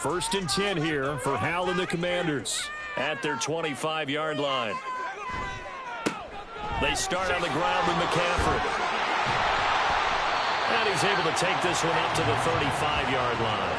First and 10 here for Hal and the Commanders at their 25-yard line. They start on the ground with McCaffrey. And he's able to take this one up to the 35-yard line.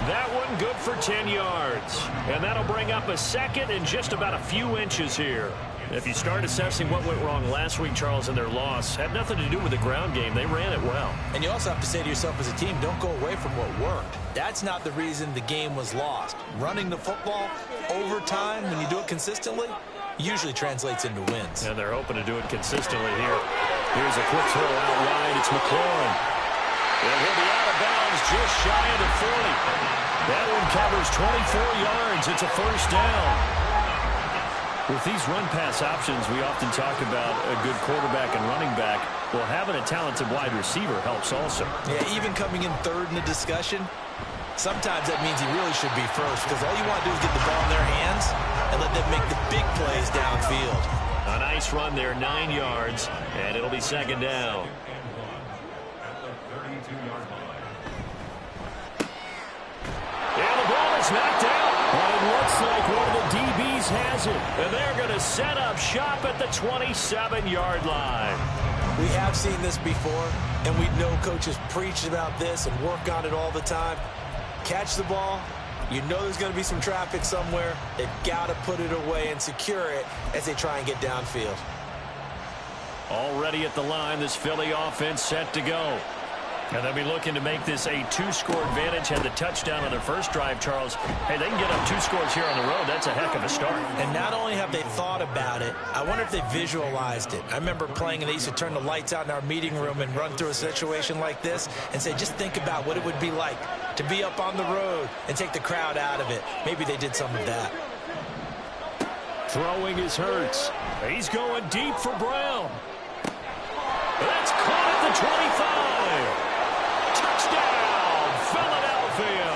That one good for 10 yards. And that'll bring up a second and just about a few inches here. If you start assessing what went wrong last week, Charles, in their loss, had nothing to do with the ground game. They ran it well. And you also have to say to yourself as a team, don't go away from what worked. That's not the reason the game was lost. Running the football over time, when you do it consistently, usually translates into wins. And they're hoping to do it consistently here. Here's a quick throw out wide. It's McLaurin. And he'll be out of bounds just shy of the 40. That one covers 24 yards. It's a first down. With these run-pass options, we often talk about a good quarterback and running back. Well, having a talented wide receiver helps also. Yeah, even coming in third in the discussion, sometimes that means he really should be first, because all you want to do is get the ball in their hands and let them make the big plays downfield. A nice run there, 9 yards, and it'll be second down. And the ball is knocked out. But it looks like one of the DBs has it. And they're going to set up shop at the 27-yard line. We have seen this before, and we know coaches preach about this and work on it all the time. Catch the ball. You know there's going to be some traffic somewhere. They've got to put it away and secure it as they try and get downfield. Already at the line, this Philly offense set to go. And they'll be looking to make this a 2-score advantage. Had the touchdown on their first drive, Charles. Hey, they can get up 2 scores here on the road. That's a heck of a start. And not only have they thought about it, I wonder if they visualized it. I remember playing, and they used to turn the lights out in our meeting room and run through a situation like this and say, just think about what it would be like to be up on the road and take the crowd out of it. Maybe they did some of that. Throwing is Hurts. He's going deep for Brown. That's caught at the 25. Touchdown, Philadelphia.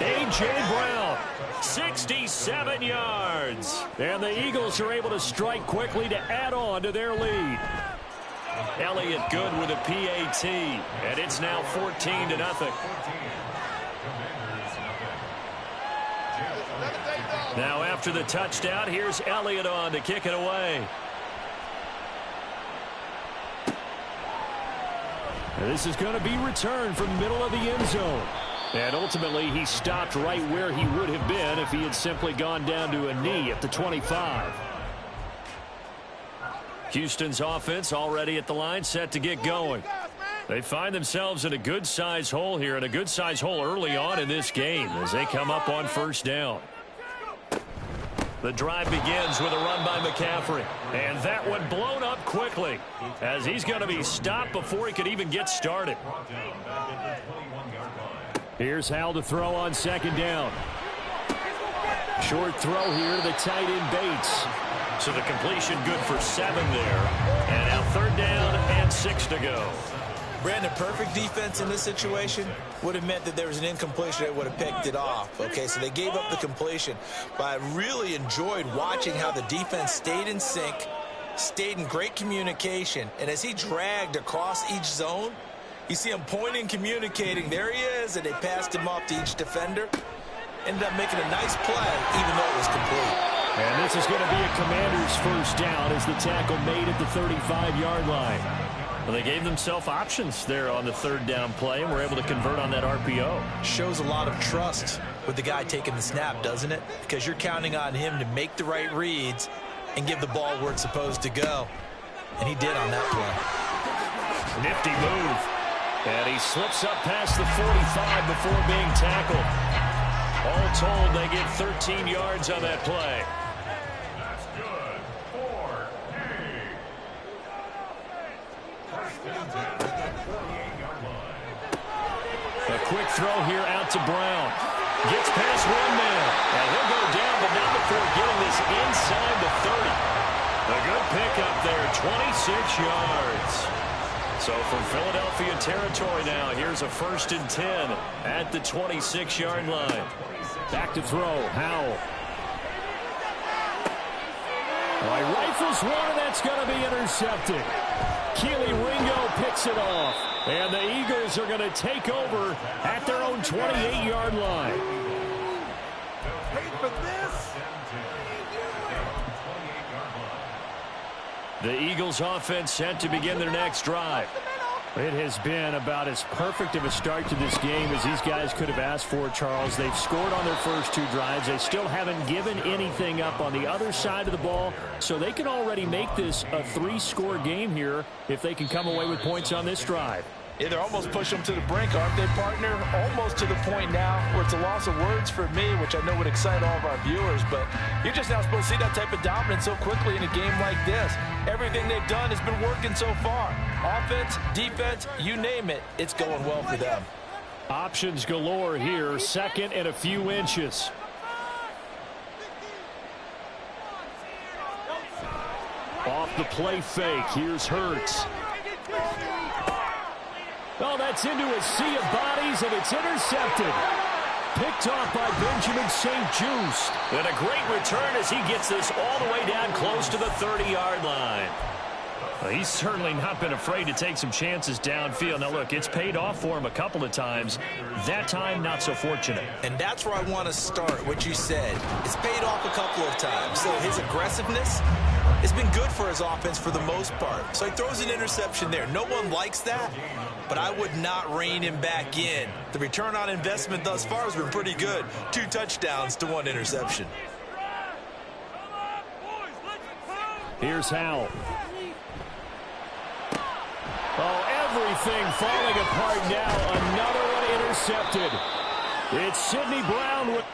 A.J. Brown, 67 yards. And the Eagles are able to strike quickly to add on to their lead. Elliott good with a PAT, and it's now 14-0. Now after the touchdown, here's Elliott on to kick it away. And this is going to be returned from the middle of the end zone. And ultimately, he stopped right where he would have been if he had simply gone down to a knee at the 25. Houston's offense already at the line, set to get going. They find themselves in a good-sized hole here, and a good-sized hole early on in this game as they come up on first down. The drive begins with a run by McCaffrey. And that one blown up quickly as he's going to be stopped before he could even get started. Here's Hal to throw on second down. Short throw here to the tight end Bates. So the completion good for 7 there. And now third down and 6 to go. Brandon, perfect defense in this situation would have meant that there was an incompletion that would have picked it off. Okay, so they gave up the completion. But I really enjoyed watching how the defense stayed in sync, stayed in great communication. And as he dragged across each zone, you see him pointing, communicating. There he is, and they passed him off to each defender. Ended up making a nice play, even though it was complete. And this is going to be a Commander's first down as the tackle made at the 35-yard line. Well, they gave themselves options there on the third down play and were able to convert on that RPO. Shows a lot of trust with the guy taking the snap, doesn't it? Because you're counting on him to make the right reads and give the ball where it's supposed to go. And he did on that play. Nifty move. And he slips up past the 45 before being tackled. All told, they get 13 yards on that play. A quick throw here out to Brown. Gets past one man. And he'll go down, but not before getting this inside the 30. A good pickup there, 26 yards. So from Philadelphia territory now, here's a 1st and 10 at the 26-yard line. Back to throw, Howell. Well, he rifles one, and that's going to be intercepted. Keely Ringo picks it off. And the Eagles are going to take over at their own 28-yard line. Wait for this. The Eagles offense set to begin their next drive. It has been about as perfect of a start to this game as these guys could have asked for, Charles. They've scored on their first two drives. They still haven't given anything up on the other side of the ball, so they can already make this a 3-score game here if they can come away with points on this drive. Yeah, they're almost pushing them to the brink, aren't they, partner? Almost to the point now where it's a loss of words for me, which I know would excite all of our viewers, but you're just not supposed to see that type of dominance so quickly in a game like this. Everything they've done has been working so far. Offense, defense, you name it, it's going well for them. Options galore here, second and a few inches. Off the play fake, here's Hurts. Oh, that's into a sea of bodies, and it's intercepted. Picked off by Benjamin St-Juste. And a great return as he gets this all the way down close to the 30-yard line. Well, he's certainly not been afraid to take some chances downfield. Now, look, it's paid off for him a couple of times. That time, not so fortunate. And that's where I want to start, what you said. It's paid off a couple of times. So his aggressiveness has been good for his offense for the most part. So he throws an interception there. No one likes that, but I would not rein him back in. The return on investment thus far has been pretty good. 2 touchdowns to 1 interception. Here's Howell. Oh, everything falling apart now. Another one intercepted. It's Sidney Brown with...